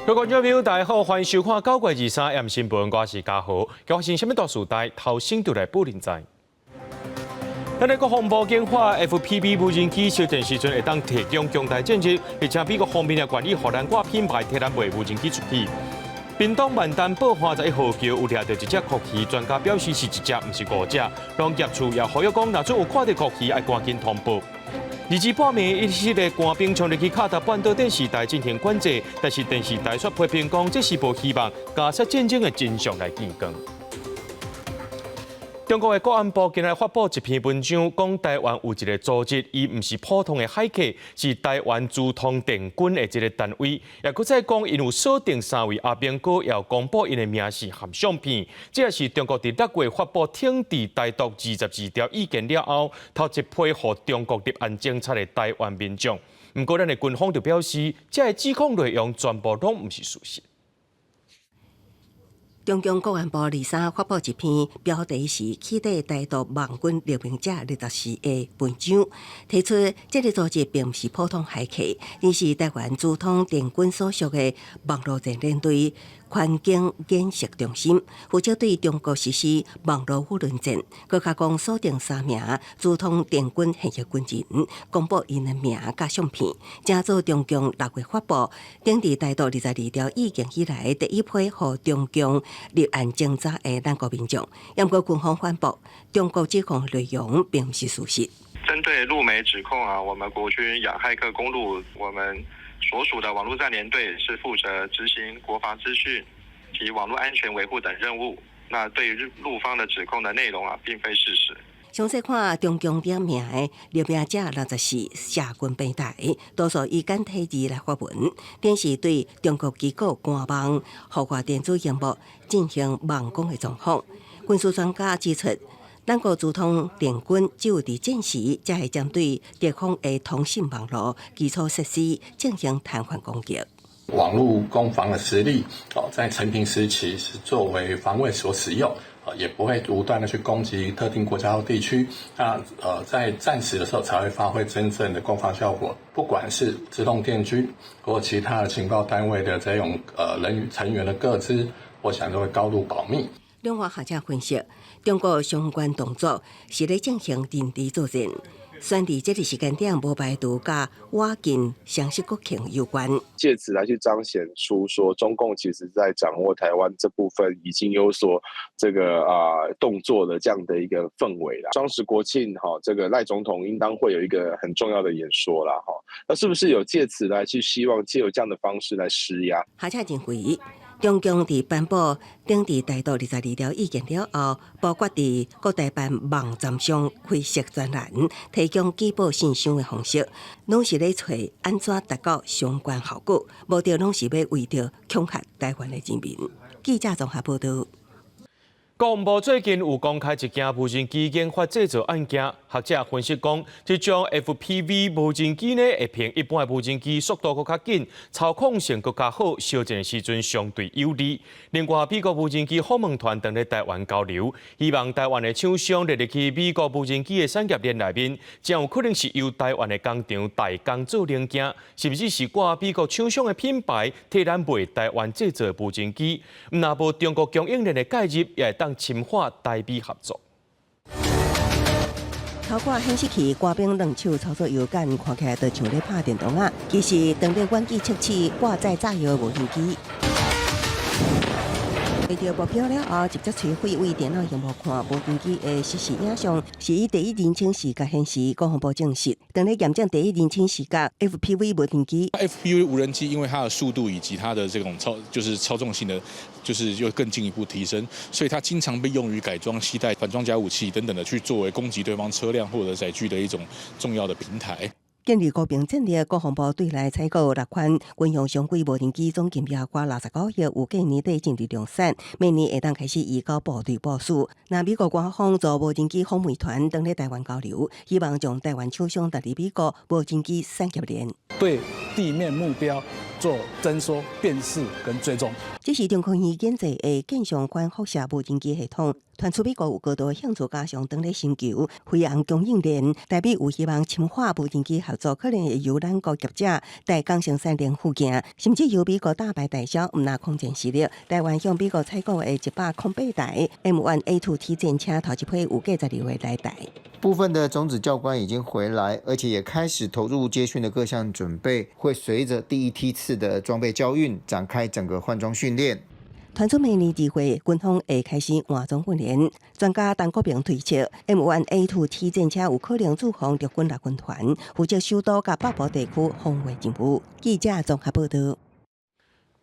各位观众朋友，大家好，欢迎收看9月23日新闻，我是嘉豪。今发生什么大事代？头先就来报连载。咱的国防部计划 FPV 无人机烧电时阵会当提供强大战绩，而且美国方面的管理荷兰挂品牌替咱卖无人机出去。屏东万丹爆花在号桥有掠到一只酷鱼，专家表示是一只，不是5只。让业处也呼吁讲，若做有看到酷鱼，要赶紧通报。2时半暝，一系列官兵冲入去卡达半岛电视台进行管制，但是电视台却批评讲，这是无希望加速战争的真相来见光。中国的国安部近来发布一篇文章，讲台湾有一个组织，伊唔是普通的海客，是台湾驻通电军的一个单位。也搁再讲，因有锁定3位阿兵哥，要公布因的名字和相片。这也是中国伫6月发布挺治台独22条意见了后，头一批互中国立案侦查的台湾民众。不过，咱的军方就表示，这个指控内容全部拢唔是事实。中共国安部23发布一篇标题是"起底台独网军匿名者历史"的文章，提出这个组织并不是普通海客，而是台湾驻通电军所属的网络战练队环境演习中心，负责对中国实施网络舆论战。佮加讲锁定3名驻通电军现役军人，公布因的名甲相片，正做中共6月发布顶治台独22条意见以来第一批互中共立案侦查的咱国民众。不过军方反驳，中国指控内容并不是事实。针对陆媒指控啊，我们国军亚骇客公路，我们所属的网络战联队是负责执行国防资讯及网络安全维护等任务。那对于陆方的指控的内容啊，并非事实。详细看中共点名的匿名者64社群平台，多数以简体字来发文，展示对中国机构官网、户外电子荧幕进行网攻的状况。军事专家指出，咱国驻通电军只有伫战时，才会针对敌方的通信网络基础设施进行瘫痪攻击。网络攻防的实力，在成平时期是作为防卫所使用，也不会无端的去攻击特定国家或地区。那在战时的时候才会发挥真正的攻防效果。不管是自动电军或其他的情报单位的这种成员的个资，我想都会高度保密。两岸学者分析，中国相关动作是咧进行认知作战，选伫这个时间点，无排除甲瓦近湘西国庆有关。借此来去彰显出说，中共其实在掌握台湾这部分已经有所这个动作的这样的一个氛围啦。双十国庆这个赖总统应当会有一个很重要的演说啦那是不是有借此来去希望借由这样的方式来施压？学者认为，中共伫颁布顶治台独22条意见了后，包括伫各台办网站上开设专栏，提供举报信箱的方式，拢是咧找安怎达到相关效果，目的拢是要为着恐吓台湾的人民。记者综合报道。国防部最近有公开一件无人机研发制造案件，学者分析讲，这种 FPV 无人机呢，会比一般的无人机速度更较紧，操控性更较好，烧战的时阵相对有利。另外，美国无人机访问团等咧台湾交流，希望台湾的厂商列入去美国无人机的产业链内面，将有可能是由台湾的工厂代工做零件，甚至是挂美国厂商的品牌替咱卖台湾制造无人机。若无中国供应链的介入，也会当侵犯台美合作。透过显示器，官兵两手操作摇杆，看起来就像咧拍电动啊。其实，当咧远距测试挂载炸药无人机。为着目标了后，直接摧毁为电脑荧幕看无人机的实时影像，是以第一人称视角显示。国防部证实，当咧验证第一人称视角 FPV 无人机。FPV 无人机因为它的速度以及它的这种操纵性的，又更进一步提升，所以它经常被用于改装、携带反装甲武器等等的，去作为攻击对方车辆或者载具的一种重要的平台。建立高兵战略，国防部对内采购6款军用双轨无人机，总金额约69亿，有计年底进入量产，明年会当开始移交部队部署。那美国官方做无人机访问团登咧台湾交流，希望将台湾厂商带入美国无人机产业链，对地面目标做侦缩、辨识跟追踪。这是中空院建制的建上款辐射无人机系统。传出美国有高度向助加强登咧寻求飞航供应链，代表有希望深化无人机合作，可能会由咱国业者在港生产链附件，甚至由美国大牌代销毋拿空战实力。台湾向美国采购的108台 M1A2T 战车，头一批有计12月来台。部分的种子教官已经回来，而且也开始投入接训的各项准备，会随着第一梯次的装备交运展开整个换装训练。传出明年2月，军方会开始换装训练。专家陈国平推测 ，M1A2T 战车有可能驻防陆军陆军团，负责首都甲北部地区防卫任务。记者综合报道。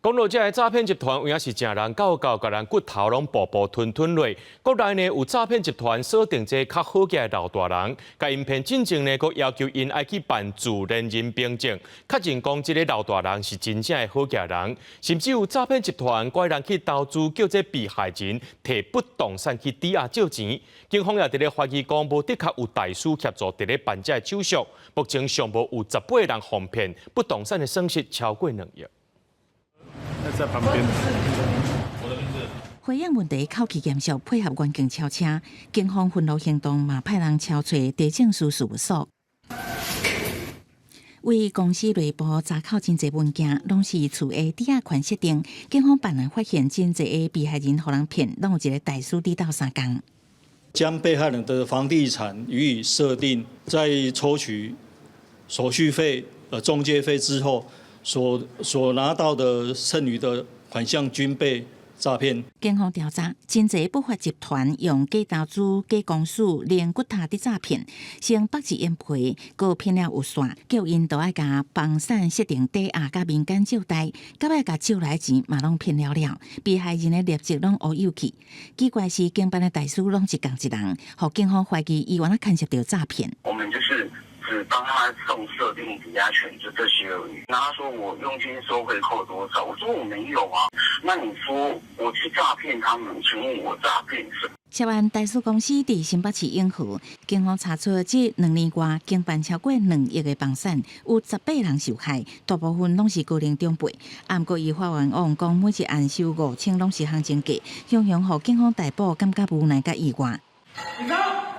讲到这个诈骗集团，有影是正人教，甲咱骨头拢步步吞落。国内呢有诈骗集团锁定这较好嘅老大人，甲因骗进前呢，佮要求因爱去办自认人凭证，确认讲这个老大人是真正的好嘅人。甚至有诈骗集团怪人去投资，叫这被害人摕不动产去抵押借钱。警方也伫咧怀疑讲，无的确有大师协助伫咧办这手续。目前尚无有18人哄骗，不动产的损失超过2亿。在旁边。回应问题考期严肃，配合远景超车，警方巡逻行动嘛派人敲找地政司事务所。为公司内部查考真侪文件，拢是厝的抵押权设定。警方办案发现真侪的被害人互人骗，拢有一个大师指导3工。将被害人的房地产予以设定，在抽取手续费、中介费之后。所拿到的剩余的款项均被诈骗。警方调查，真侪不法集团用假投资、假公司、连骨头伫诈骗，先绑一烟皮，佮骗了有线，叫因都爱甲房产设定抵押甲民间借贷，到尾甲借来钱嘛拢骗了了。被害人的业绩拢乌有去。奇怪是，经办的大师拢是同一人，互警方怀疑伊原来牵涉到诈骗。我们就是只帮他送设定抵押权，就这些而已。那他说我佣金收回扣多少？我说我没有啊。那你说我去诈骗他们，请问我诈骗什么？涉案大师公司伫新北市永和，警方查出这2年外经办超过2亿的房产，有18人受害，大部分拢是高龄长辈。不过，伊法院王讲每一案收5000，拢是行情价，雄雄互警方逮捕，感觉无奈甲意外。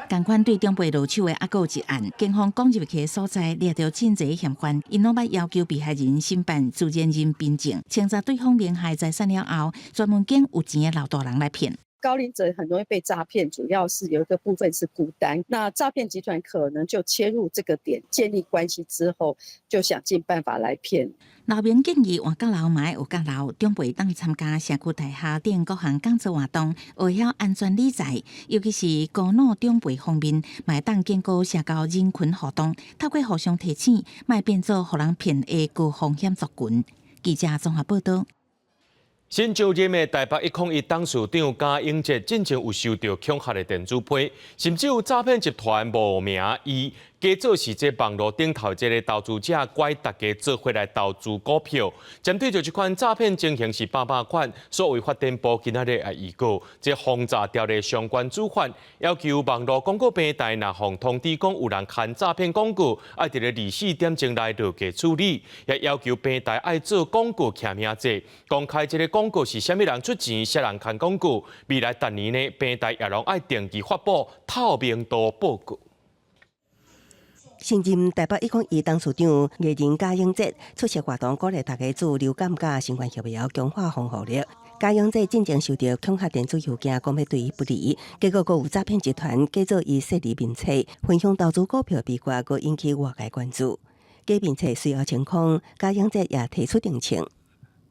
同款对长辈落手的，还有一案，警方讲入去的所在掠到真侪嫌犯，因拢捌要求被害人申办自认人凭证，清查对方名下财产了后，专门拣有钱的老大人来骗。高龄者很容易被诈骗，主要是有一个部分是孤单。那诈骗集团可能就切入这个点，建立关系之后，就想尽办法来骗。老民建议换到老嘛有教老，长辈当参加社区大厦等各项工作活动，学晓安全理财，尤其是高脑长辈方面，嘛当建构社交人群活动，透过互相提醒，卖变做互人骗的高风险族群。记者综合报道。新就任的台北101董事长贾永杰，之前有收到恐吓的电子批，甚至有诈骗集团冒名以假做是这网络顶头这个投资者，拐大家做回来投资股票。针对这款诈骗情形是800款，所谓发展部今仔日也预告，这轰炸条例相关主犯要求网络广告平台若向通知讲有人刊诈骗广告，爱伫咧24点钟内落价处理，也要求平台爱做广告签名制，公开这个广告是虾米人出钱，啥人刊广告。未来10年呢，平台也拢爱定期发布透明度报告。新任台北101董事长艺人贾永杰出席活动，鼓励大家做流感甲新冠疫苗强化防护力。贾永杰进前收到恐吓电子邮件，讲要对伊不利，结果佫有诈骗集团假造伊设立名册，分享投资股票秘诀，佫引起外界关注。假名册随后情况，贾永杰也提出澄清。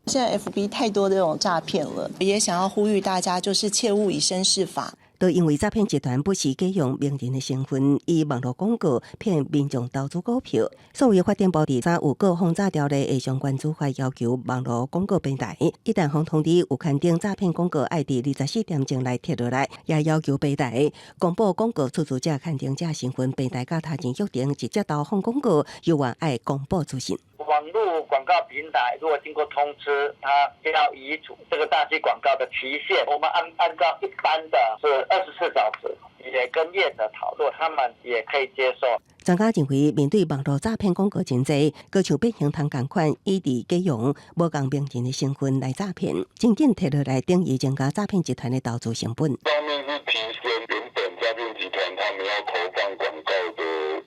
现在 FB 太多这种诈骗了，也想要呼吁大家，就是切勿以身试法。都因为诈骗集团不时借用名人的身份，以网络广告骗民众投资股票。所谓发展部第三有各轰炸条例的相关处罚要求网络广告平台，一旦方通知有刊登诈骗广告，爱伫24点钟内贴落来，也要求平台公布广告出资者、刊登者身份，平台甲他人约定直接投放广告，有望爱公布资讯。网络广告平台如果经过通知，它要移除这个大气广告的期限，我们按照一般的是24小时，也跟业者讨论，他们也可以接受。专家认为，面对网络诈骗广告真多，各像变形虫同款，以伫借用无共名人的身份来诈骗，真紧摕落来等于增加诈骗集团的投资成本。方面是提升原本诈骗集团他们要投放广告的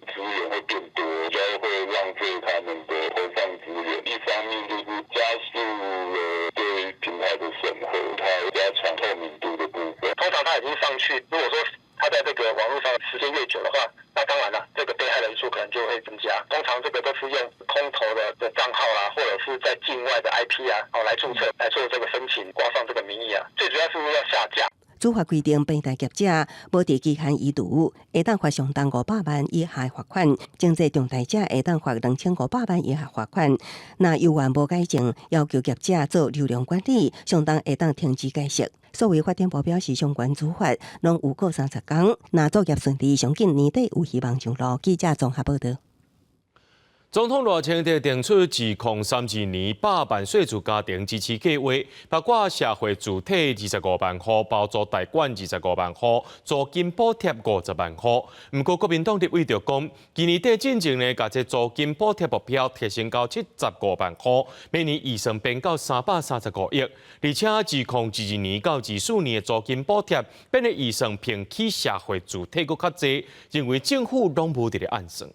资源会变多，就会浪费他们的投放资源。一方面就是加速了对平台的审核，它加强透明度的部分。通常它已经上去，如果说它在这个网络上时间越久的话，那当然了，这个被害人数可能就会增加。通常这个都是用空头的账号啦，或者是在境外的 IP 啊，来注册来做这个申请，挂上这个名义啊，最主要是要下架。主法规定，平台业者无伫期限已读，会当罚上当500万以下罚款；经济重大者会当罚2500万以下罚款。若有缘无改正，要求业者做流量管理，上当会当停止解释。所谓发展部表示，相关处罚拢有过30天，若作业顺利，上紧年底有希望上路。记者综合报道。总统罗清德定出2032年100万岁数家庭支持计划，包括社会主体25万户、包租代管25万户、租金补贴50万户。不过，国民党立委就讲，今年底进前呢，把这租金补贴目标提升到75万户，每年预算变到335亿，而且2022年到24年的租金补贴变的预算偏起社会主体佫较济，认为政府拢无伫咧按算。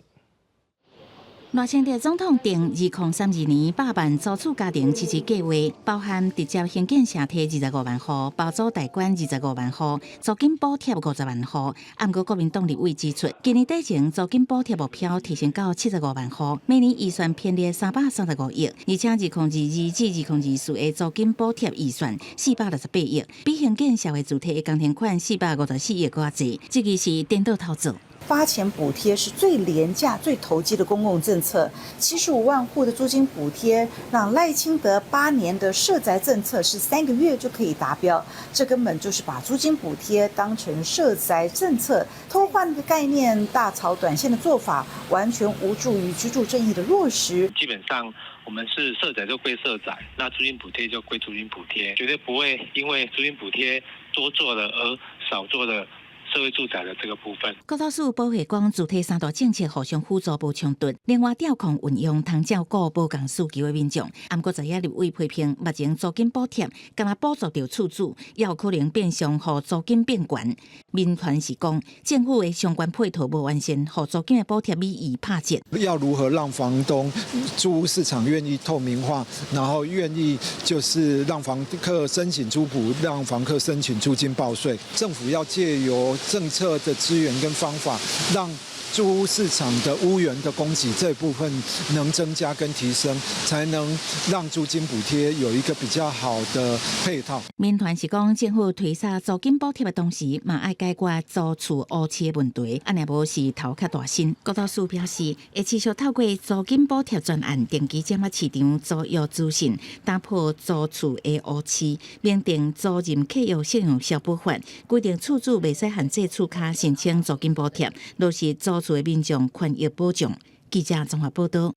罗清德总统定2032年100万租厝家庭支持计划，包含直接兴建社体25万户、包租代管25万户、租金补贴50万户。不过，国民党立委指出，今年底前租金补贴目标提升到75万户，每年预算偏列335亿，而且2022至2024的租金补贴预算468亿，比兴建社会主体的工程款454亿更济，这个是颠倒操作。发钱补贴是最廉价、最投机的公共政策。75万户的租金补贴，让赖清德8年的社宅政策是3个月就可以达标，这根本就是把租金补贴当成社宅政策，偷换的概念，大炒短线的做法，完全无助于居住正义的落实。基本上，我们是社宅就归社宅，那租金补贴就归租金补贴，绝对不会因为租金补贴多做了而少做了社会住宅的这个部分。国土署保系讲，主体三大政策互相辅助无冲突，另外调控运用通照顾无共需求的民众。不过，在野立委批评，目前租金补贴敢若补助到厝主，也有可能变相互租金变悬。民团是讲，政府的相关配套无完善，互租金的补贴米易拍折。要如何让房东租屋市场愿意透明化，然后愿意就是让房客申请租补，让房客申请租金报税？政府要借由政策的资源跟方法，让租屋市场的屋源的供给这部分能增加跟提升，才能让租金补贴有一个比较好的配套。民团是讲，政府推撒租金补贴的同时，嘛爱解决租厝乌市的问题，安尼无是头较大新。国土署表示，会持续透过租金补贴专案，定期掌握市场租约资讯，打破租厝的乌市，明定租赁契约适用小部分，规定厝主袂使限制厝卡申请租金补贴，落实租厝的民众权益保障。记者综合报道。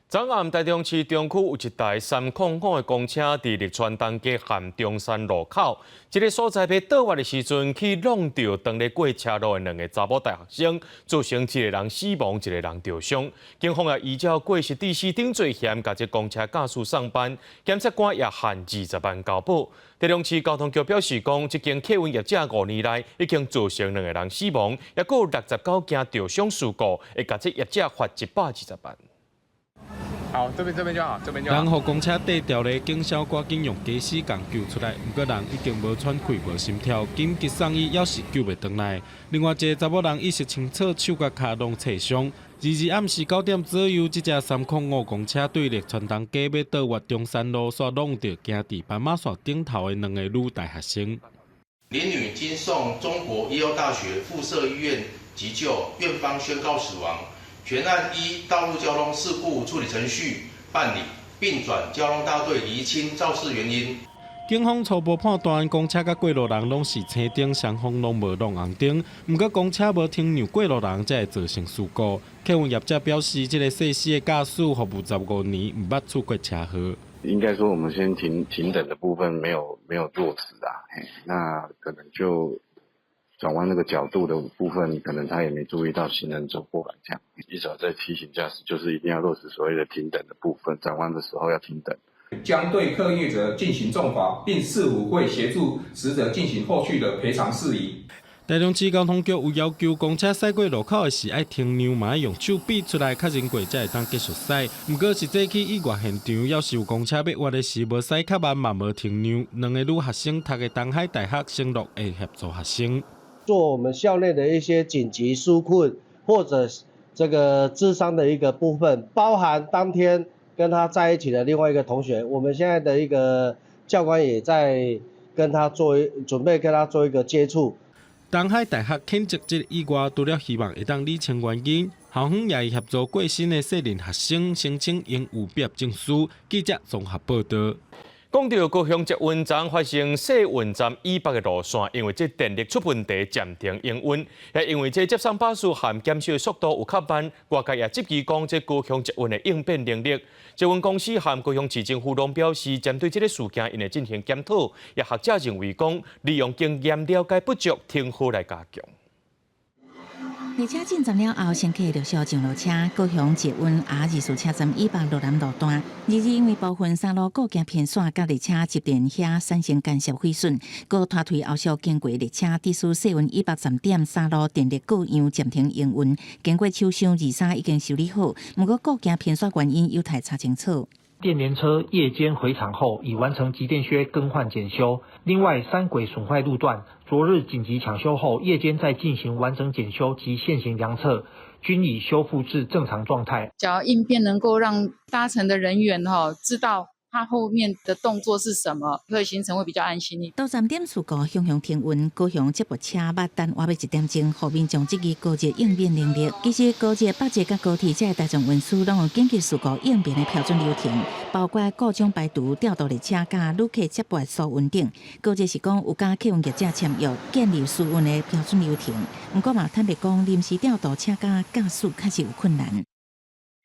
昨暗台中市中区有一台305的公车伫立川东街和中山路口，这个所在被倒滑的时阵，去弄到当咧过车路的2个查某大学生，造成1个人死亡，1个人受伤。警方也依照过失致死等罪嫌，甲这公车驾驶上班，检察官也限20万交保。台中市交通局表示讲，这间客运业者5年来已经造成2个人死亡，也有69件受伤事故，会甲这业者罚120万。好，这边就好，这边就好。人互公车底掉咧，警消赶紧用假死共救出来，不过人已经无喘气、无心跳，紧急送医，也是救袂回来。另外一个查某人意识清楚，手甲脚拢挫伤。22暗时9点左右，这只305公车对立川东街要倒滑中山路，煞弄到行伫斑马线顶头的2个女大学生。林女经送中国医药大学附设医院急救，院方宣告死亡。全案依道路交通事故处理程序办理，并转交通大队厘清肇事原因。警方初步判断，公车甲过路人拢是青灯，双方拢无弄红灯。毋过公车无停让过路人，才会造成事故。客运业者表示，这个细细的驾驶服务15年，毋捌出过车祸。应该说，我们先停等的部分没有落实啊，那可能就转弯那个角度的部分，可能他也没注意到行人走过来这样。一早在提醒驾驶，就是一定要落实所谓的停等的部分，转弯的时候要停等。将对客运业者进行重罚，并市府会协助死者进行后续的赔偿事宜。台中市交通局有要求，公车驶过路口的时爱停让，嘛要用手比出来，确认过才会当继续驶。不过实际去意外现场，要是有公车要挖的时，无驶较慢，嘛无停让。两个女学生读的东海大学升录的协助学生，做我们校内的一些紧急纾困或者这个諮商的一个部分，包含当天跟他在一起的另外一个同学，我们现在的一个教官也在跟他准备跟他做一个接触。东海大学谴责这个意外，除了希望会当理清原因，校方也协助过身的适龄学生申请应有毕业证书。记者综合报道。讲到高雄捷运站发生细运站以北的路线，因为这电力出问题暂停营运，也因为这接送巴士和减少速度有较慢，外界也质疑讲这高雄捷运的应变能力。捷运公司和高雄市政府拢表示，针对这个事件，因会进行检讨。也学者认为讲，利用经验了解不足，挺好来加强。列车进站了后，乘客陆续上路车。高雄捷运24车站以北路南路段，日因为部分山路构件偏线，甲列车接电遐产生干涉毁损，搁拖退后续经过列车地属细运以北站点山路电力各样暂停营运。经过抽箱23已经修理好，不过构件偏线原因有待查清楚。电联车夜间回厂后，已完成集电靴更换检修。另外，三轨损坏路段，昨日紧急抢修后，夜间再进行完整检修及现行量测，均已修复至正常状态。只要应变能够让搭乘的人员知道他后面的动作是什么，会行程会比较安心一点。到站点事故向向停运，高雄接驳车捌等晚1点钟，后面将质疑高捷应变能力。其实高捷、北捷甲高铁这大众运输拢有紧急事故应变的标准流程，包括各种排除、调度列车甲旅客接驳疏运等。高捷是讲有甲客运业者签约建立疏运的标准流程，不过嘛坦白讲，临时调度车甲驾驶确实有困难。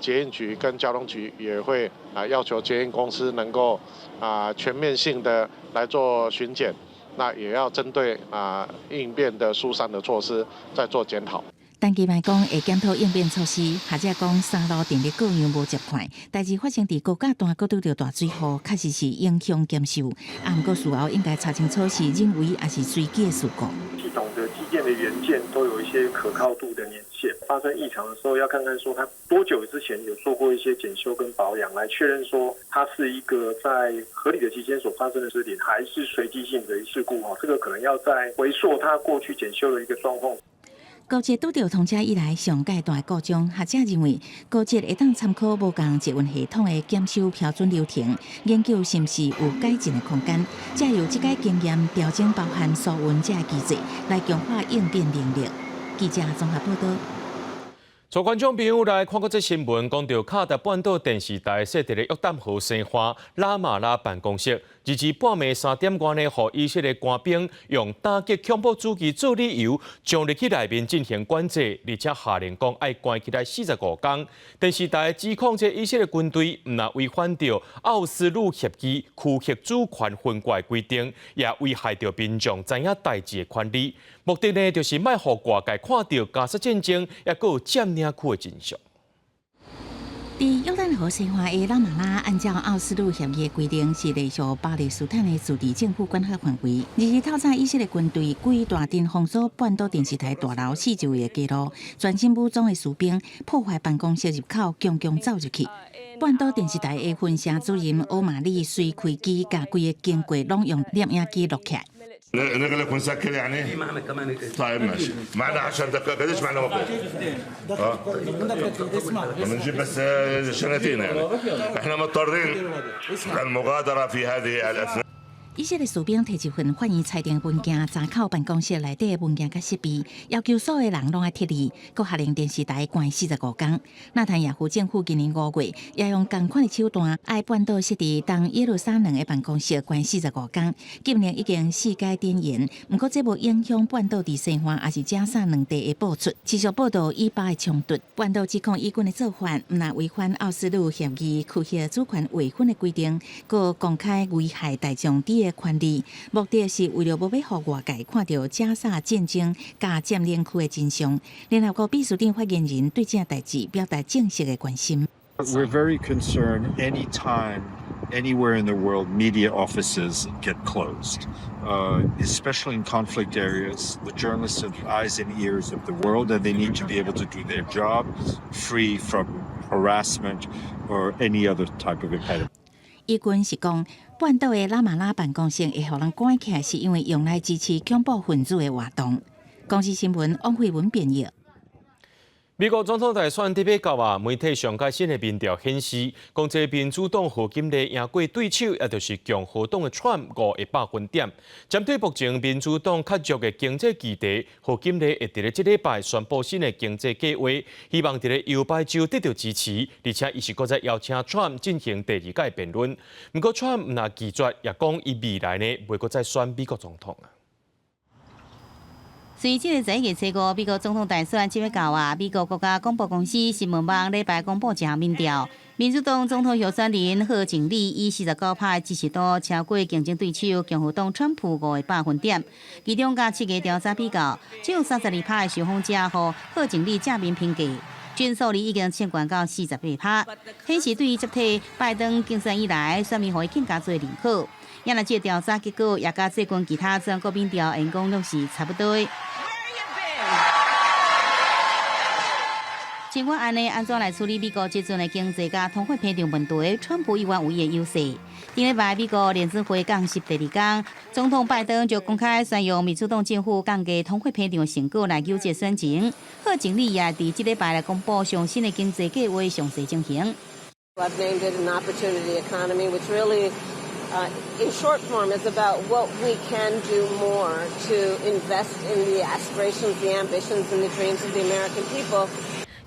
捷运局跟交通局也会要求捷运公司能够全面性的来做巡检，那也要针对应变的疏散的措施再做检讨。但期盼讲会检讨应变措施，或者讲山路电力各样无接快，代志发生伫高架段，搁拄着大水雨，确实是影响减收。不过事后应该查清楚是人为还是随机的事故。系统的基建的元件都有一些可靠度的年限，发生异常的时候要看看说它多久之前有做过一些检修跟保养，来确认说它是一个在合理的期间所发生的事情，还是随机性的事故。这个可能要再回溯它过去检修的一个状况。高捷拄到通车以来上阶段的故障，学者认为高捷会当参考无共捷运系统的检修标准流程，研究是毋是有改进的空间，再由这个经验调整包含疏运这个机制，来强化应变能力。记者综合报道。各观众朋友来看过这新闻，讲到卡达半岛电视台设置的约旦河西花拉马拉办公室，日半暝3点关呢，互以色列官兵用打击恐怖主义做理由，将入去内面进行管制，而且下令讲要关起来45天。电视台指控这以色列军队唔但违反着奥斯陆协议区域主权分割规定，也危害着民众知影代志的权利。目的呢，就是卖互外界看到加沙战争也有占领区的真相。在约旦河西岸的拉马拉，按照奥斯陆协议的规定，是隶属巴勒斯坦的自治政府管辖范围。日透早，以色列军队故意大阵封锁半岛电视台大楼4周的街路，全身武装的士兵破坏办公室入口，强行走入去。半岛电视台的分社主任欧马利随开机，甲规个经过拢用摄影机录起来。نغلق ونسكر يعني؟ طيب ماشي معنا 10 دقائق قديش معنا وقت؟ بنجيب بس شنطين يعني احنا مضطرين المغادرة في هذه الأثناء 以色列士兵摕一份法院裁定文件，查扣办公室内底的文件甲设备，要求所有人拢爱撤离，佮下令电视台关45天。纳坦雅胡政府今年5月也用同款的手段，爱半岛设伫东耶路撒冷的办公室关45天。今年已经4改点言，不过这无影响半岛伫西岸也是加沙两地的播出。持续报道以巴的冲突，半岛指控以军的做法，毋但违反奥斯陆协议区域主权划分的规定，佮公开危害大众的权利，目的是为了要让外界看到加沙战争甲占领区的真相。联合国秘书长发言人对这代志表达正式的关心。We're very concerned anytime, anywhere in the world, media offices get closed, especially in conflict areas. The journalists are the eyes and ears of the world, and they need to be able to do their job free from harassment or any other type of impediment. 以军是讲，半岛的拉马拉办公室会互人关起来，是因为用来支持恐怖分子的活动。公司新闻汪慧文编译。美国总统大选伫要到啊，媒体上届新的民调显示，讲这民主党贺锦丽赢过对手，也就是共和党的川500分点。针对目前民主党较弱的经济基地，贺锦丽会伫咧这礼拜宣布新的经济计划，希望伫咧摇摆州得到支持，而且伊是搁再邀请川进行第2届辩论。不过川毋若拒绝，也讲伊未来呢袂搁再选美国总统啊。随即个11月初5，美国总统大选即要到啊！美国国家广播公司新闻网礼拜公布一项民调，民主党总统候选人贺锦丽以49%支持度超过竞争对手共和党川普500分点。其中甲7个调查比较，只有32%的受访者予贺锦丽正面评价，均数已经升悬到48%，显示对于接替拜登竞选以来，选民会更加多认可。也若这调查结果也甲最近其他全国民调因讲拢是差不多。尽管安尼，安怎来处理美国即阵的经济甲通货膨胀问题？川普依然有伊的优势。顶礼拜，美国联准会降息第2天，总统拜登就公开宣扬民主党政府降低通货膨胀的成果来纠结选情。贺锦丽也伫即礼拜来公布上新的经济计划详细情形。I've named it an opportunity economy, which really, in short form, is about what we can do more to invest in the aspirations, the ambitions, and the dreams of the American people.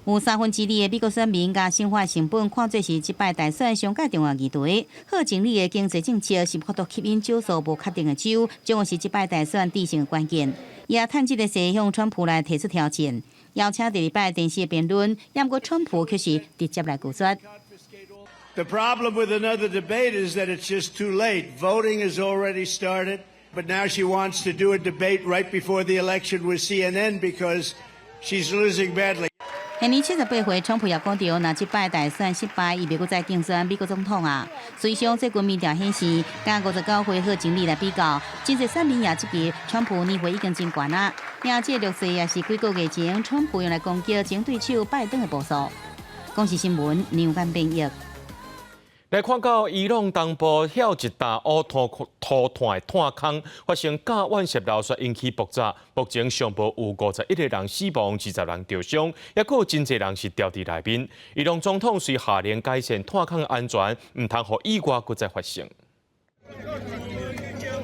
有2/3的美国选民甲生活成本看作是即摆大选上界重要议题。贺锦丽的经济政策是法度吸引少数无确定的州，将会是即摆大选制胜的关键。也趁即个势向川普来提出挑战，邀请第2摆电视的辩论，也不过川普却是直接来拒绝。The problem with another debate is that it's just too late. Voting has already started, but now she wants to do a debate right before the election with CNN because she's losing badly. 今年78岁，川普也讲到，若即摆大选失败，伊袂搁再竞选美国总统啊。随上最近民调显示，甲59岁贺锦丽来比较，真侪选民也积极，川普年岁已经真悬啊。而这劣势也是几个月前川普用来攻击竞对手拜登的步数。公视新闻梁văn編譯。来看到伊朗东部晓一大乌土炭的炭坑，发生甲烷泄漏所引起爆炸。目前上报有51个人死亡，20人受伤，也有真侪人是掉伫内面。伊朗总统虽下令改善炭坑的安全，唔通互意外搁再发生。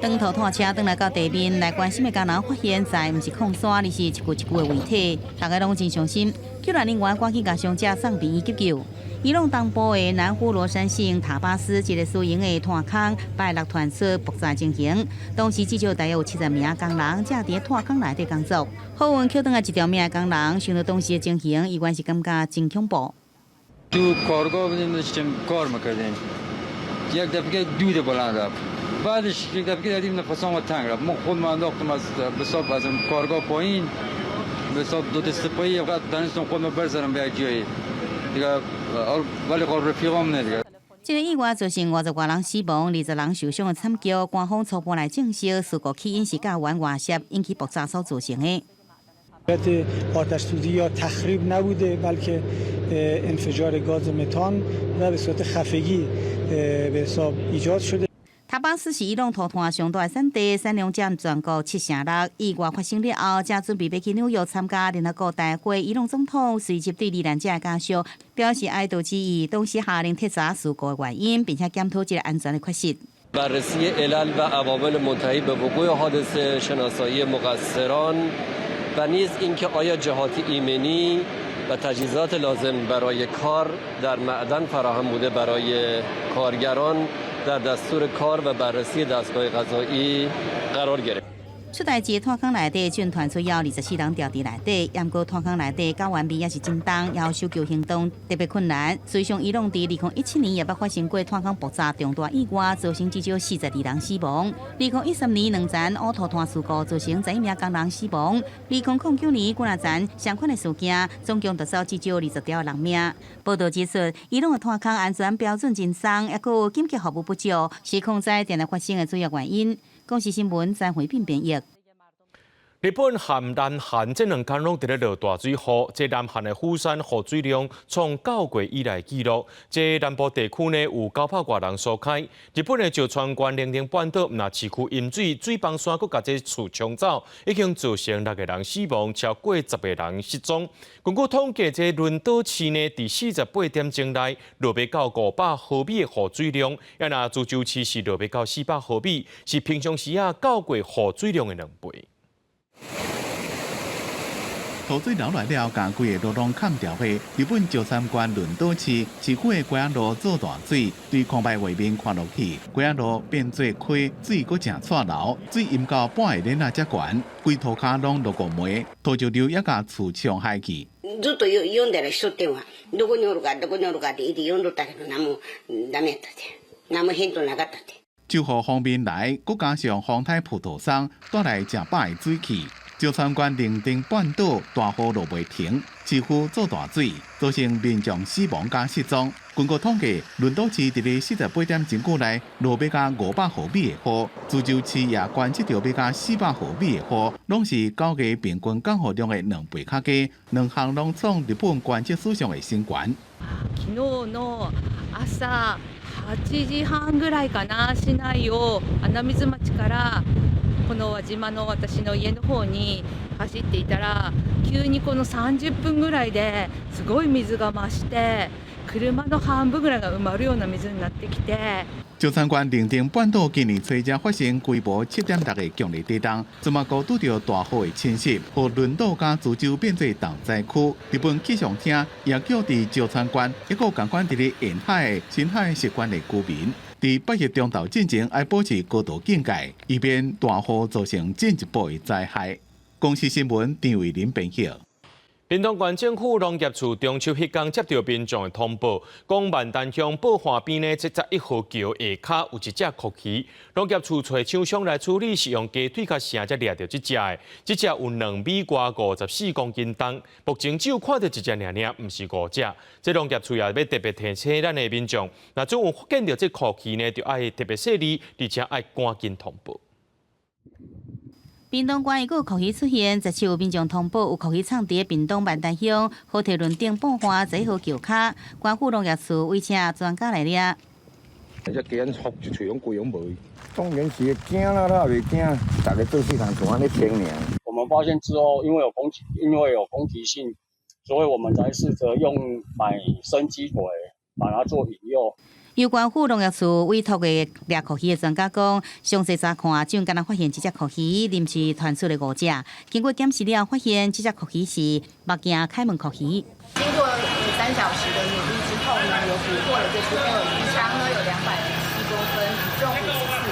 长途炭车转来到地面，来关心的工人发现，在唔是矿山，而是一具一具的遗体，大家拢真伤心。救援人员赶紧甲伤者送病院急救。伊朗东部的南呼罗珊省塔巴斯一个私营的炭坑，拜六传出爆炸情形。当时至少大约有70名工人正伫炭坑内底工作。好运捡回来一条命的工人，想到当时的情形，伊原是感觉真恐怖。تو کارگاه بودیم داشتیم کار میکردیم یک دفعه دود بلند رفت بعدش یک دفعه دیدیم نفسام تنگ رفت ما خود ما انداختم از حساب از کارگاه پایین به حساب دو دسته پایی فقط دانستم خود ما برسنم به یک جایی دیگه ولی خود رفیقام نه دیگه 这个意外造成50多人死亡、20人受伤的惨叫，官方初步来证实事故起因是甲烷外泄引起爆炸所造成的。 آتش سوزی یا تخریب نبوده بلکه انفجار گاز متان و به صورت خفگی به حساب ایجاد شده. 塔巴斯是伊朗土炭上大的产地，产量占全国76%。意外发生了后，正准备要去纽约参加联合国大会。伊朗总统随即对罹难者的家属表示哀悼之意，同时下令彻查事故的原因，并且检讨这个安全的缺失。بررسی علل و عوامل منتهی به وقوع حادثه، شناسایی مقصران و نیز اینکه آیا جهات ایمنی و تجهیزات لازم برای کار در معدن فراهم بوده برای کارگران در دستور کار و بررسی دستگاه قضایی قرار گرفت.出代志炭坑内底军传出要24人调伫内底，验过炭坑内底救援味也是真重，要搜救行动特别困难。随上伊拢伫2017年也捌发生过炭坑爆炸重大意外，造成至少42人死亡。2013年两层乌头炭事故造成11名工人死亡。2009年几啊层相关的事件，总共夺走至少20条人命。报道指出，伊拢的炭坑安全标准真松，也有紧急服务不足，是控灾电力发生的主要原因。公视新闻张惠斌编译。日本和南韩这两天拢伫咧落大水雨，这南韩的釜山雨水量创9月以来纪录。这南部地区呢有900多人所开。日本的石川县能登半岛那市区淹水，水崩山佮甲这厝冲走，已经造成6个人死亡，超过10个人失踪。根据统计，这轮岛市呢伫48点钟内落要到500毫米的雨水量，也那涿州市是落要到400毫米，是平常时9月雨水量的2倍。雨水流来了，将规个路拢砍掉去。日本石川县轮岛市市区的龟仔路做大水，对空白画面看落去，龟仔路变做溪，水阁正窜流，水淹到半个脸啊才悬，规涂骹拢落过霉，土石流也甲厝冲海去。ずっと読んでらっしゃっては、どこにおるかって言って読んどったけど、何もダメやったで、何もヒントなかったで。救护方面来，佮加上风台葡萄霜带来正百的水汽。石川县能登半岛大雨落袂停，市区做大水，造成民众死亡加失踪。根据统计，轮岛市伫咧48点钟久内落要加500毫米的雨，涿州市也观测到要加400毫米的雨，拢是9月平均降雨量的2倍较低，两项拢创日本观测史上的新高。昨日の朝8時半ぐらいかな、市内を穴水町からこの輪島の私の家の方に走っていたら、急にこの30分ぐらいですごい水が増して、車の半分ぐらいが埋まるような水になってきて。石川县能登半岛今年初才发生规模7.6的强烈地震，芝麻高拄到大雨的侵袭，和轮岛甲涿州变做重灾区。日本气象厅也叫伫石川县，一个共款伫咧沿海的深海习惯的居民，伫8月中昼进前要保持高度警戒，以免大雨造成进一步的灾害。公视新闻张伟林编辑。屏东县政府农业处中秋迄天接到民众的通报，讲万丹乡宝华边呢71号桥下骹有一只蛞蝓，农业处找厂商来处理，是用鸡腿甲蛇才掠到这只的，这只有2米外54公斤重，目前只有看到一只尔，唔是5只。这农业处也要特别提醒咱的民众，若总有发现到这蛞蝓呢，就爱特别细腻，而且爱赶紧通报。屏东县又有蛞蝓出现，昨日有民众通报有蛞蝓藏伫屏东万丹乡河堤轮顶宝华11号桥骹，县府农业处委请专家来掠。只鸡仔福一喙拢规拢无，当然是惊啦，哪袂惊？大家做事情就安尼听尔。我们发现之后，因为有攻击性，所以我们才试着用买生鸡腿把它做引诱。有关府农业处委托的掠蛞蝓的专家讲，详细查看，只敢发现这只蛞蝓临时传出的5只，经过检视了，发现这只蛞蝓是目镜开门蛞蝓。经过3小时的努力之后呢，有捕获了这只鳄鱼，长呢有207公分，体重54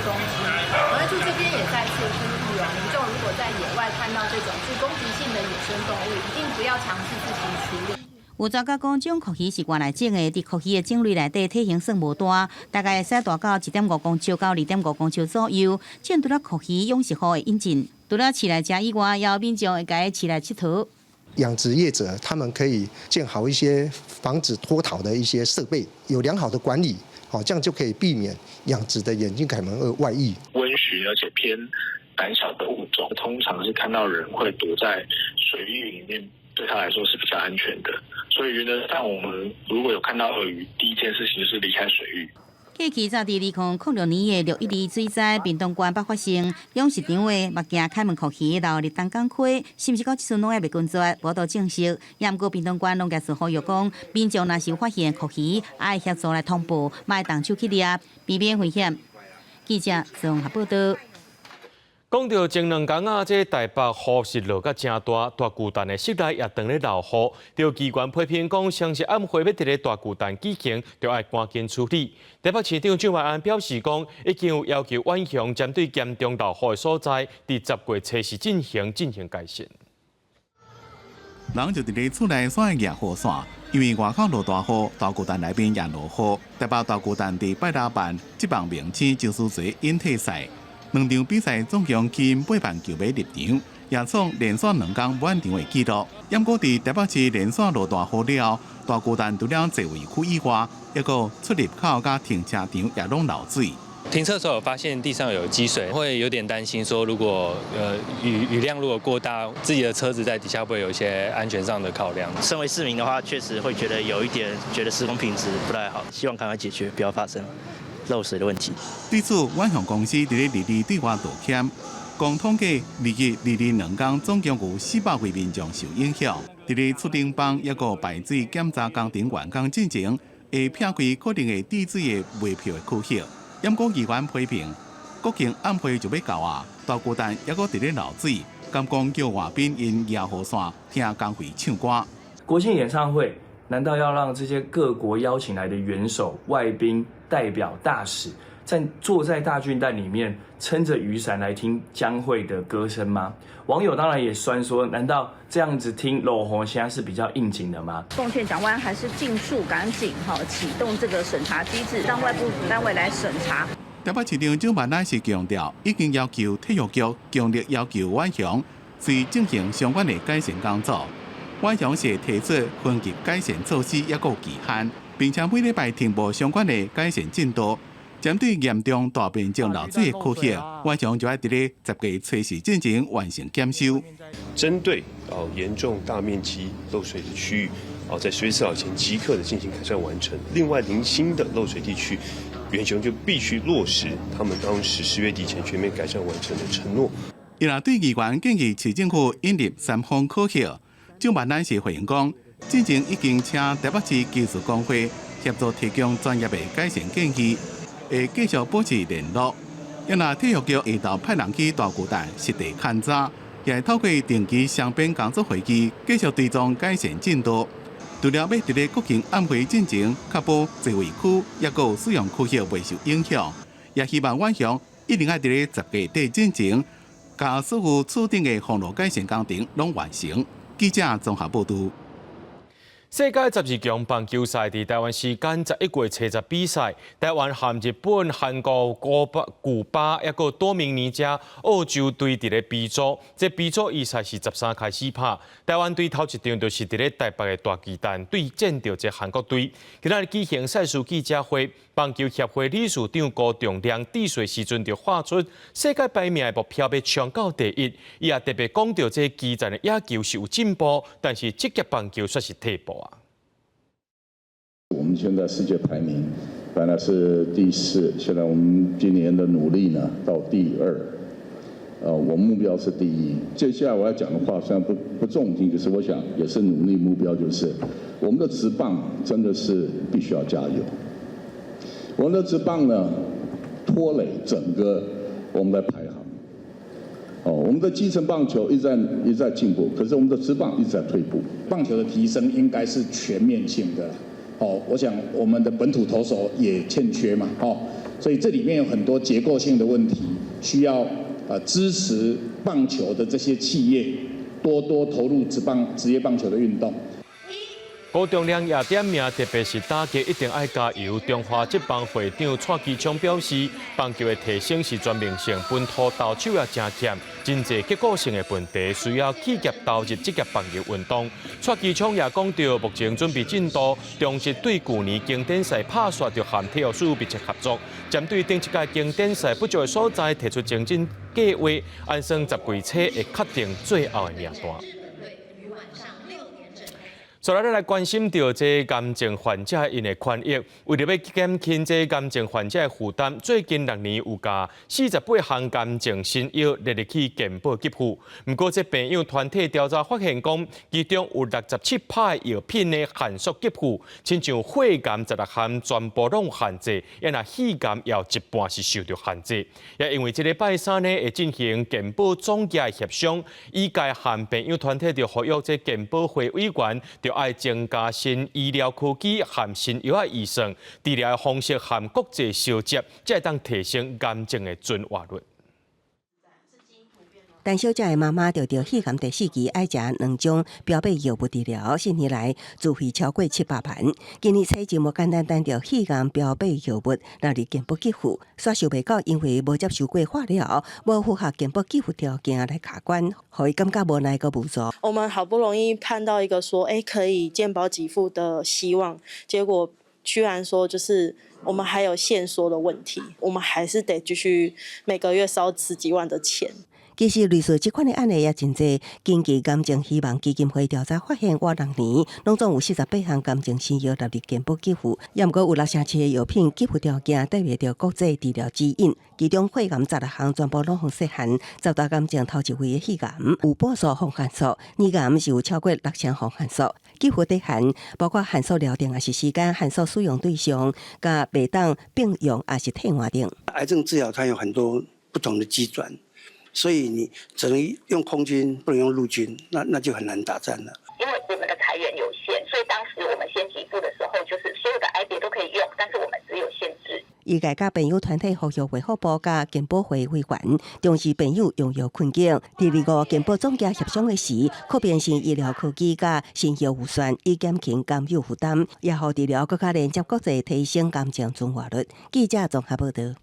公斤。农业处这边也再次呼吁民众如果在野外看到这种具攻击性的野生动物，一定不要强制自行处理。有专家讲，这种蛞蝓是原来种的，伫蛞蝓的种类内底体型算无大，大概会使大到1.5公尺到2.5公尺左右。种除了蛞蝓养殖户的引进，除了饲来食以外，也有民众会甲伊饲来佚佗。养殖业者他们可以建好一些防止脱逃的一些设备，有良好的管理，这样就可以避免养殖的眼睛凯门外溢。温驯而且偏胆小的物种，通常是看到人会躲在水域里面。对他来说是比较安全的，所以原则上我们如果有看到鳄鱼，第一件事情就是离开水域。过去早伫2006年的612水灾，屏东县北发生养殖场的目镜开门蛞蝓流入东港溪，是毋是到即阵拢还未工作？无到证实。也毋过屏东县农业处呼吁讲，民众若是有发现蛞蝓，爱协助来通报，莫动手去掠，避免危险。记者综合报道。讲到前2天啊，这台北雨势落甲真大，大巨蛋的室内也当咧流雨。着机关批评讲，像是暗暉要伫咧大巨蛋举行，就要赶紧处理。台北市长蒋万安表示讲，已经有要求万雄针对严重流雨的所在，伫10月初时进行改善。人就伫咧厝内选个雨伞，因为外口落大雨，大巨蛋内边也落雨。台北大巨蛋伫拜六办即棒名称就是做引体赛。2场比赛总共吸引8万球迷入场，也创连续2天满场的纪录。不过，伫台北市连续落大雨了后，大巨蛋除了座位区以外，一个出入口甲停车场也拢漏水。停车的时候有发现地上有积水，会有点担心说，如果雨量如果过大，自己的车子在底下会不会有一些安全上的考量？身为市民的话，确实会觉得有一点觉得施工品质不太好，希望赶快解决，不要发生漏水的问题。对此，万雄公司伫咧日日对外道歉，共统计日2天总共有400位民众受影响。伫咧厝顶帮一个排水检查工程完工进程，会撇开可能会滴水的卖票的区域。不过议员批评，国庆暗暉就要到啊，大巨蛋还阁伫咧漏水，敢讲叫外宾因野雨伞听工会唱歌。国庆演唱会难道要让这些各国邀请来的元首、外宾、代表、大使，坐在大巨蛋里面撑着雨伞来听江蕙的歌声吗？网友当然也酸说，难道这样子听落雨现在是比较应景的吗？奉劝蒋万安还是尽速赶紧启动这个审查机制，让外部单位来审查。台北市长蒋万安是强调，已经要求体育局强烈要求万雄随进行相关的改善工作。万雄是提出分级改善措施一个期限，并且每礼拜停播相关的改善进度。针对严重大面积漏水的区域，万雄就要伫咧10月初时进行完成检修。针对严重大面积漏水的区域，在10月4号前即刻的进行改善完成。另外，零星的漏水地区，远雄就必须落实他们当时10月底前全面改善完成的承诺。伊若对议员建议市政府引入3方科学，蒋万安是回应讲，之前已经请台北市技术工会协助提供专业的改善建议。会继续保持联络，因若体育局下昼派人去大巨蛋实地勘查，也会透过定期双边工作会议，继续追踪改善进度。除了要伫咧国庆暗暉进程，确保座位区也有使用区域未受影响，也希望万雄一定要伫咧10月底进程，把所有厝顶的防路改善工程拢完成。记者综合报道。世界12强棒球赛伫台湾时间11月初10比赛，台湾和日本、韩国、古巴还有多明尼加、澳洲队伫咧 B 组。这 B 组比赛是13开始拍，台湾队头一场就是伫咧台北的大巨蛋对战到这韩国队。今仔日举行赛事记者会，棒球协会理事长高重亮致辞时阵就画出世界排名的目标要冲到第1。伊也特别讲到这基层的野球是有进步，但是职业棒球却是退步。我们现在世界排名本来是第4，现在我们今年的努力呢到第2，我们目标是第1。接下来我要讲的话虽然不中听，就是我想也是努力目标，就是我们的职棒真的是必须要加油。我们的职棒呢拖累整个我们的排行。我们的基层棒球一直在进步，可是我们的职棒一直在退步。棒球的提升应该是全面性的。我想我们的本土投手也欠缺嘛，所以这里面有很多结构性的问题，需要支持棒球的这些企业多多投入职业棒球的运动。高重亮也点名，特别是打击一定要加油。中华职棒会长蔡其昌表示，棒球的提升是全面性，本土投手也真欠，真侪结构性的问题，需要企业投入职业棒球运动。蔡其昌也讲到，目前准备进度，重视对去年经典赛拍摄就和体育署密切合作，针对顶一届经典赛不足的所在，提出精进计划，按算10月初会确定最后的名单。所以咱来关心到这癌症患者因的权益，为了要减轻这癌症患者的负担，最近6年有加48项癌症新药列入去健保给付。不过，这病友团体调查发现讲，其中有67%药品的限速给付，亲像血癌16项全部拢限制，也那肺癌也有一半是受到限制。也因为这礼拜三呢会进行健保总结协商，医界和病友团体就呼吁这健保会委员就爱增加新医疗科技和新药的预算，治疗的方式和国际相接，才会当提升癌症的准活率。但小姐的妈妈得到肺癌第4期，爱食2种标靶药物治疗，10年来自费超过700万。今年采就无简单单着肺癌标靶药物纳入健保给付，煞想袂到因为无接受过化疗，无符合健保给付条件来卡关，互伊感觉无奈个无助。我们好不容易盼到一个说，可以健保给付的希望，结果居然说就是我们还有限缩的问题，我们还是得继续每个月烧10几万的钱。其实类似这款的案例也真侪，经济癌症希望基金会调查发现，过6年拢总有48项癌症新药纳入健保给付，也毋过有67项的药品给付条件代表着国际治疗指引，其中血癌16项全部拢互设限，10大癌症头一位的肺癌有半数互限缩，胰癌是有超过6项互限缩。给付底限包括限缩疗程也是时间、限缩使用对象、甲袂当并用也是替换等。癌症治疗它有很多不同的机转。所以你只能用空军，不能用陆军，那就很难打战了。因为我们的财源有限，所以当时我们先给付的时候，就是所有的癌别都可以用，但是我们只有限制。医界甲病友团体呼吁卫福部甲健保会委员重视病友用药困境。第2个健保总结协商的时，可变成医疗科技甲新药预算，以减轻癌友负担，也互治疗更加连接国际，提升癌症存活率。记者综合报道。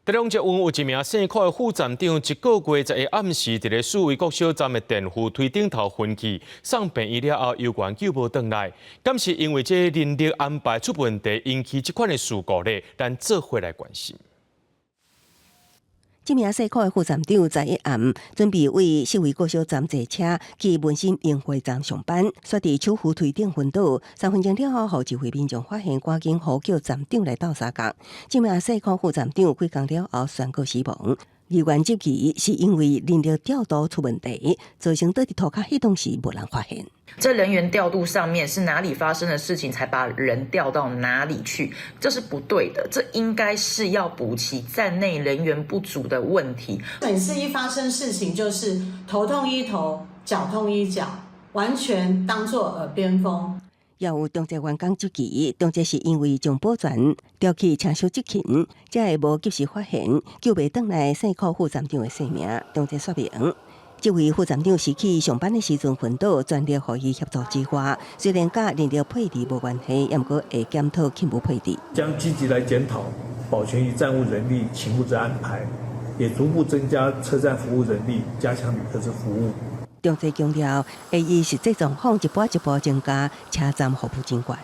台中捷运有一名姓柯的副站长，1个月在暗时伫咧四维国小站的电扶梯顶头昏去，送病院了后，有关救无回来。敢是因为这人力安排出问题，引起这款的事故呢？咱做回来关心。这名姓柯的副站长在暗准备为四维国小站坐车去文心永惠站上班，却伫手扶梯顶昏倒。3分钟了后，互一位民众发现，赶紧呼叫站长来斗相共。这名姓柯副站长几工了后宣告死亡。医院接去是因为人力调度出问题，造成倒伫涂骹系统时无人发现。这人员调度上面是哪里发生的事情，才把人调到哪里去，这是不对的。这应该是要补齐站内人员不足的问题。每次一发生事情，就是头痛医头，脚痛医脚，完全当作耳边风。也有中捷员工接去，中捷是因为将保全调去车厢执勤，才会无及时发现，救袂转来姓柯副站长的性命。中捷说明，这位副站长是去上班的时阵昏倒，全力予伊协助治疗。虽然甲人力配置无关系，也毋过会检讨勤务配置，将积极来检讨保全与站务人力勤务之安排，也逐步增加车站服务人力，加强旅客之服务。中捷强调，伊实际状况一步一步增加车站服务精管。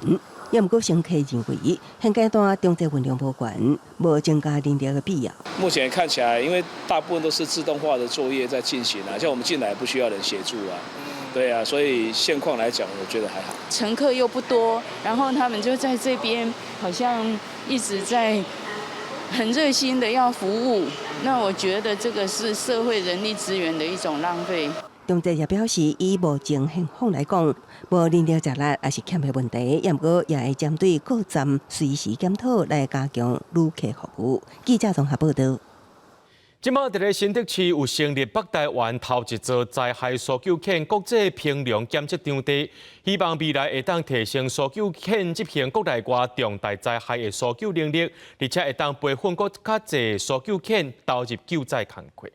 也毋过，乘客认为现阶段中捷运量无悬，无增加人力的必要。目前看起来，因为大部分都是自动化的作业在进行啊，像我们进来不需要人协助啊，对啊，所以现况来讲，我觉得还好。乘客又不多，然后他们就在这边好像一直在很热心的要服务，那我觉得这个是社会人力资源的一种浪费。中捷也表示，以目前现况来讲，无人力值力也是欠缺问题，也毋过也会针对各站随时检讨来加强旅客服务。记者综合报道。即马伫咧新竹市有成立北台湾头一座灾害搜救犬国际评量检测场地，希望未来会当提升搜救犬执行国内外重大灾害的搜救能力，而且会当培训更较侪搜救犬投入救灾工作。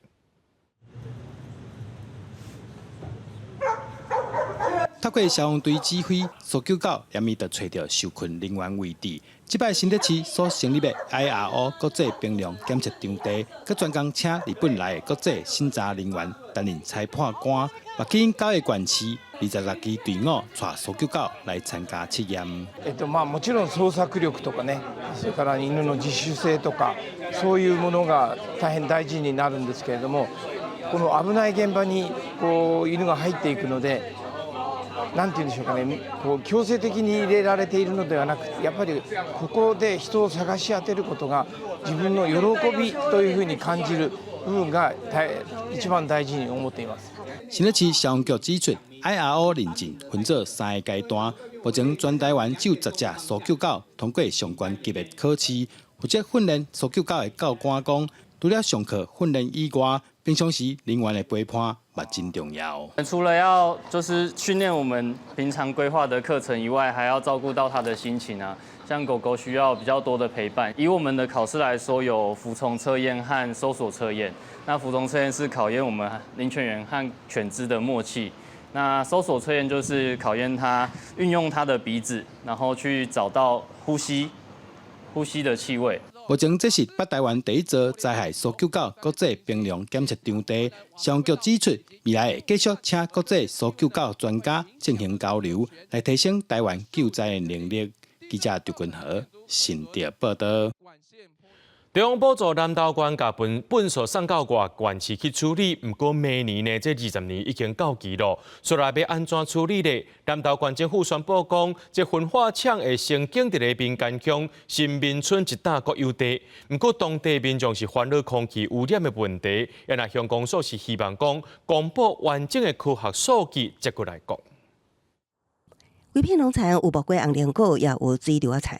透过消防队指挥搜救狗，严密地找到受困人员位置。这摆新竹市所成立的 IRO 国际评量检测场地，佮专工请日本来的国际审查人员担任裁判官。目前9个县市26支队伍带搜救狗来参加测验。もちろん捜索力とかね、それから犬の自主性とかそういうものが大変大事になるんですけれども、この危ない現場にこう犬が入っていくので。なんて言うんでしょうかね、こう強制的に入れられているのではなくて、やっぱりここで人を探し当てることが自分の喜びというふうに感じる部分が一番大事に思っています。新北市消防局指出 ，IRO 认证分做3个阶段，目前全台湾只有10只搜救狗通过相关级别考试，负责训练搜救狗的狗官讲，除了上课训练以外，平常时人员的陪伴也真重要。除了要就是训练我们平常规划的课程以外，还要照顾到它的心情啊。像狗狗需要比较多的陪伴。以我们的考试来说，有服从测验和搜索测验。那服从测验是考验我们领犬员和犬只的默契。那搜索测验就是考验它运用它的鼻子，然后去找到呼吸的气味。目前这是北台湾第一座灾害搜救狗国际评量检测场地。消防局指出，未来会继续请国际搜救狗专家进行交流，来提升台湾救灾能力。记者刘君和新竹报道。中央补助南投县甲本所送到外县市去处理，不过明年呢，这20年已经到期了，所以要安怎处理呢？南投县政府宣布讲，这焚化厂会先建伫咧民间乡新民村一带国有地，不过当地民众是烦恼空气污染的问题，也那乡公所是希望讲公布完整的科学数据再过来讲。规片农产有包括红莲果，也有水稻田。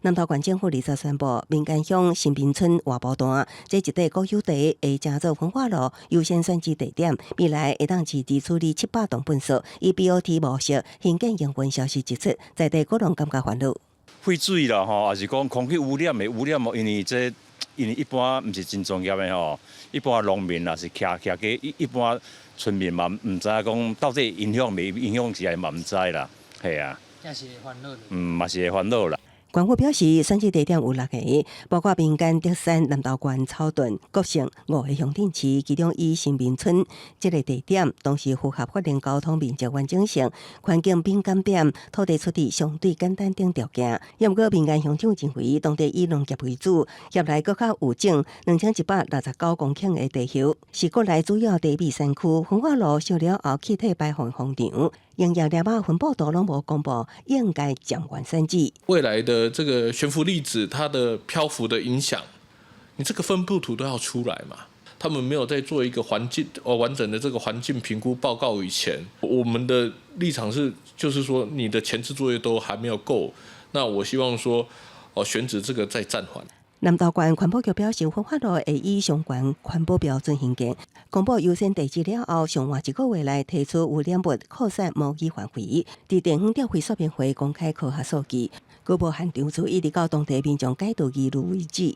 南投县政府20宣布，民间乡新滨村外部段这一块国有地会加做焚化炉优先选址地点，未来会当自处理700吨粪扫，以 BOT 模式兴建营运消息一出，在地各人感觉烦恼。废水啦吼，也是讲空气污染的污染哦，因为一般唔是真专业的吼，一般农民也是徛个，一般村民嘛唔知讲到底影响未影响起来嘛唔知啦。系啊，也是烦恼。嘛是会烦恼啦。县府表示，选址地点有6个，包括民间德山、南投县草屯、国城5个乡镇市，其中以新民村这个地点，同时符合法令交通面积完整性、环境敏感点、土地出地相对简单等条件。也不过，民间乡长认为，当地以农业为主，业内搁较有种2169公顷的地丘，是国内主要低密山区。焚化炉烧了后，气体排放方场。营业量把分布都拢无公布，应该降完选址。未来的这个悬浮粒子它的漂浮的影响，你这个分布图都要出来嘛？他们没有在做一个环境完整的这个环境评估报告以前，我们的立场是，就是说你的前置作业都还没有够，那我希望说，选址这个再暂缓。南投县环保局表示，焚化炉会以相关环保标准兴建，公布优先地址了后，上换1个月内提出污染物扩散模拟范围，伫地方调回说明会公开科学数据，各部现场处一直到当地民众解读疑虑为止。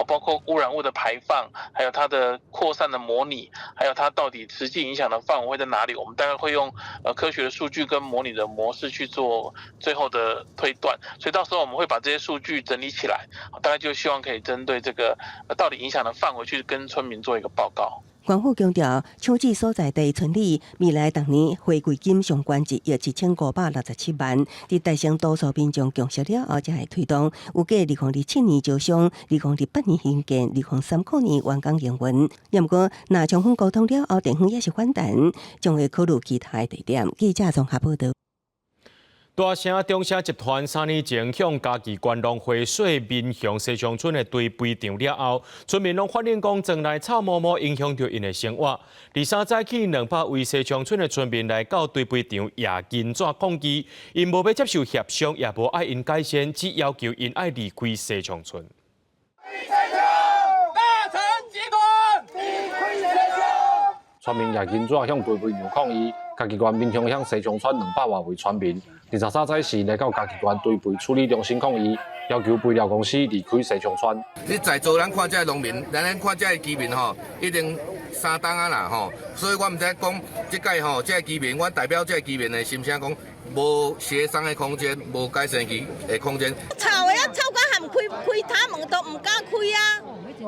包括污染物的排放，还有它的扩散的模拟，还有它到底实际影响的范围会在哪里？我们大概会用科学的数据跟模拟的模式去做最后的推断，所以到时候我们会把这些数据整理起来，大概就希望可以针对这个到底影响的范围去跟村民做一个报告。县府强调，抢址所在地村里未来逐年回馈金相关1亿1567万，伫大城多数民众共识了后，才会推动。预计2027年招商，2028年兴建，2039年完工营运。也不过，若充分沟通了后，地方也是反弹，将会考虑其他的地点。记者综合报道。大城中城集团3年前向家己关浪费水面向西乡村的堆肥场了后，村民拢反映讲庄内草毛毛影响到因的生活。23早起200位西乡村的村民来到堆肥场野金纸抗议，因无要接受协商，也无爱因改善，只要求因爱离开西乡村。村民野金纸向堆肥场抗议，家己县民向西乡村200多位村民。23早时来到家己县堆肥处理中心抗议，要求肥料公司离开西乡村。你在座咱看这农民，咱看这居民吼，一定3档啊啦吼，所以我唔知讲这届吼，这居民，我代表这居民的心声讲，无协商的空间，无改善的空间。草的草管含开塔门都唔敢开啊！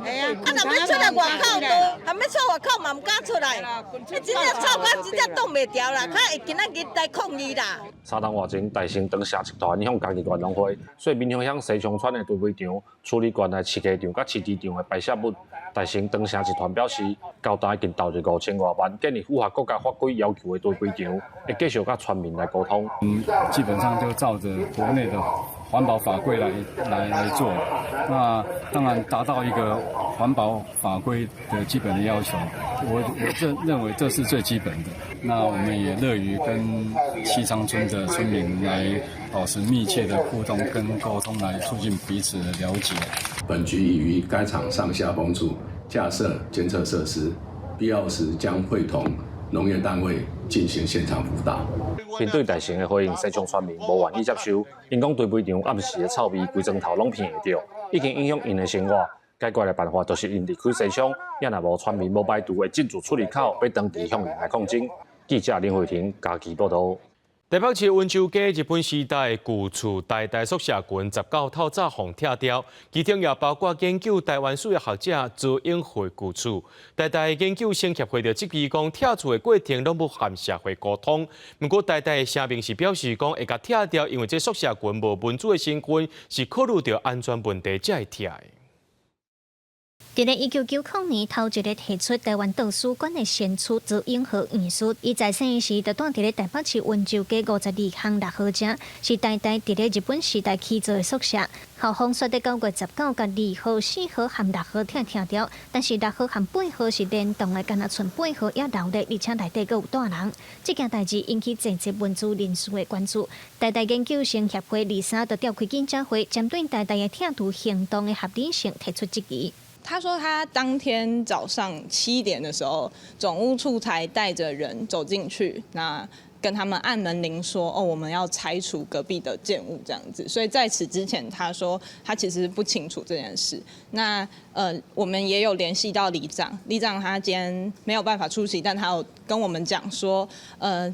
哎呀，啊，若要出来外口都，还要出外口嘛，唔敢出来。真正臭到真正挡袂掉啦，较会今仔日来抗议啦。3天外前，大成灯社集团向家己员农会，说民雄乡西昌村的堆肥场处理原来饲鸡场甲饲猪场的排泄物。大成灯社集团表示，交代已经投入5000多万，建议符合国家法规要求的堆肥场，会继续甲村民来沟通。基本上就照着国内的环保法规来做，那当然达到一个环保法规的基本的要求。我认为这是最基本的。那我们也乐于跟西昌村的村民来保持密切的互动跟沟通，来促进彼此的了解。本局已于该场上下风处架设监测设施，必要时将会同农业单位进行现场辅导。面对大成的回应，西昌村民无愿意接受，因讲堆肥场暗时的臭味规整头拢闻会到，已经影响因的生活。解决的办法就是因离开西昌，也若无村民无排除的进驻处理口，要当地向因来抗争。记者林慧婷家己报道。台北市温州街日本时代旧厝代代宿舍群19套早放拆掉，其中也包括研究台湾史的学者朱永惠旧厝。代代研究生协会就质疑讲，拆厝的过程拢无含社会沟通。不过代代的声明是表示讲会甲拆掉，因为这宿舍群无民主的身份，是考虑到安全问题才会拆的。伫咧1990年，头一个提出台湾图书馆的先驱朱永和院士，伊在生时就住伫咧台北市温州街52巷6号正，是代代伫咧日本时代起造的宿舍。校方说伫9月19、甲2号、4号和6号拆掉，但是6号和8号是联动的，敢若剩8号也留咧，而且内底阁有大人。这件代志引起整济文资人士的关注。代代研究生协会23就召开记者会，针对代代的拆除行动的合理性提出质疑。他说，他当天早上7点的时候，总务处才带着人走进去，那跟他们按门铃说，我们要拆除隔壁的建物这样子。所以在此之前，他说他其实不清楚这件事。那我们也有联系到里长，里长他今天没有办法出席，但他有跟我们讲说，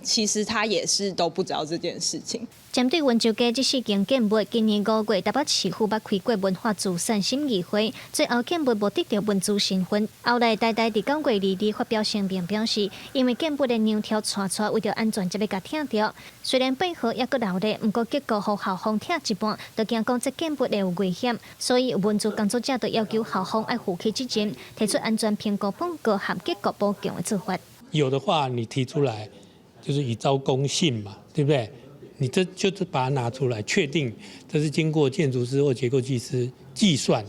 其实他也是都不知道这件事情。针对温州街这4件建物，今年5月台北市府捌开过文化自善审议会，最后建物无得到文资身份。后来代代伫9月2日发表声明表示，因为建物的梁条串串，为着安全才要甲拆掉。虽然背后也阁留咧，不过结果互校方拆一半，就惊讲这建物会有危险，所以文资工作者就要求校方要负起责任，提出安全评估报告和结果报强的做法。有的话你提出来，就是以招公信嘛，对不对？你这就是把它拿出来，确定这是经过建筑师或结构技师计算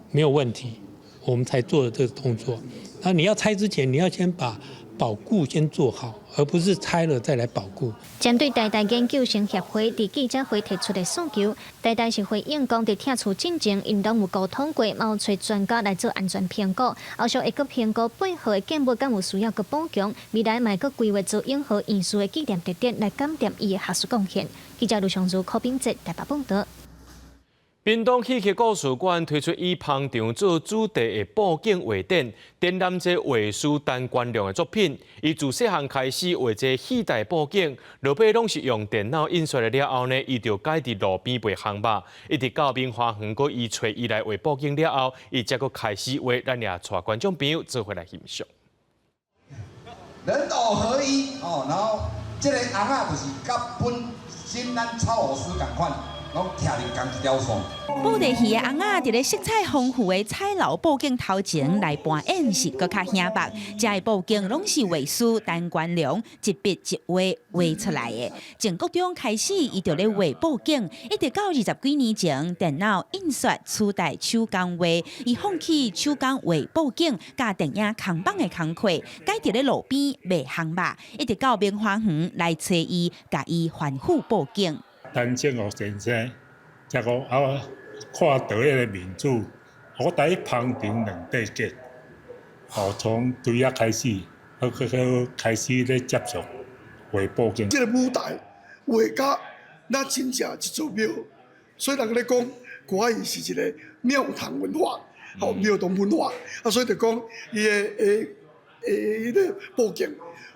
没有问题，我们才做的这个动作。那你要拆之前，你要先把保固先做好，而不是拆了再来保固。针对代代研究生协会伫记者会提出的诉求，代代是回应讲，伫拆除进前，因拢有沟通过，嘛有找专家来做安全评估，后续会阁评估背后的建物敢有需要阁补强，未来嘛阁规划做永和院士的纪念地点来感念伊的学术贡献。记者卢尚如、柯秉哲台北报道。屏东戏剧故事馆推出以捧场做主题的布景画展，展览这画师陈冠良的作品。伊自细汉开始画这戏台布景，落尾拢是用电脑印刷了后呢，伊就改伫路边卖烘肉，一直到明华园阁伊找伊来画布景了后，伊才阁开始画。咱也带观众朋友做回来欣赏。人偶合一哦，然后这个红仔就是甲本身咱草老师同款。布袋戏的翁仔伫咧色彩丰富的彩楼布景头前来扮演是搁较显白，这个布景拢是画师陈冠良一笔一画画出来的。从国中开始，伊就咧画布景，一直到20几年前，电脑印刷取代手工画，伊放弃手工画布景，甲电影扛棒的工课，改伫咧路边卖烘肉，一直到明华园来找伊，甲伊反复布景。陈正岳先生，才讲看到迄个民主，我第一捧场2块几，从对遐开始，开始咧接触画布景。这个舞台画甲咱真正一座庙，所以人咧讲歌艺是一个庙堂文化，庙堂文化，所以就讲伊迄个布景，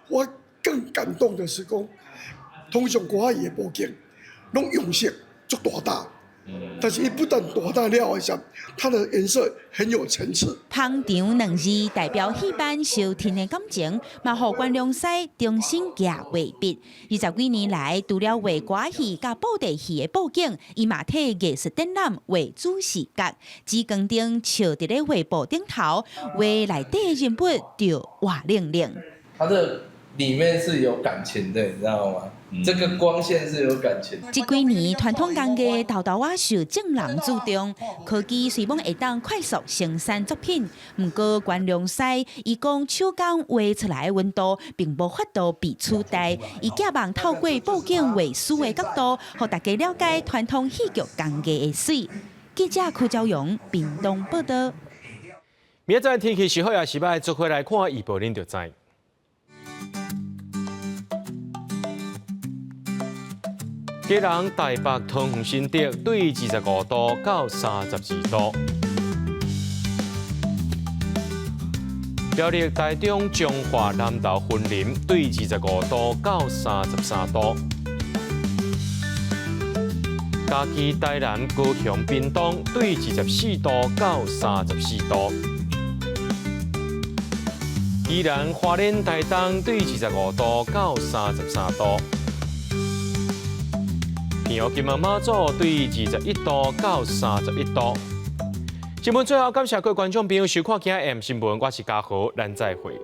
我更感动的是讲，通常歌艺的布景。拢用色足大大，但是伊不但大了一下，它的颜色很有层次。捧场2字代表戏班收听的感情，嘛，互观众师重新夹画笔。20几年来，除了画歌戏甲布袋戏的布景，伊嘛替艺术展览画主视觉。紫光灯笑伫咧画布顶头，画内底人物就活灵灵。它的里面是有感情的，你知道吗？这个光线是有感情。这几年传统工艺豆豆仔受正人注重，科技虽然会当快速生产作品，不过关良师伊讲手工画出来的温度并无法度被取代，伊寄望透过布景画师的角度，让大家了解传统戏剧工艺的水。记者柯昭荣屏东报道。明仔天气是好也是歹，做回来看预报恁就知。基隆、台北、桃园、新竹对25度到32度；苗栗、台中、彰化、南投、云林对25度到33度；嘉义、台南、高雄、屏东对24度到34度；宜兰、花莲、台东对25度到33度。平湖、金门、马祖对21度到31度。新闻最后，感谢各位观众朋友收看今日 M 新闻，我是嘉豪，咱再会。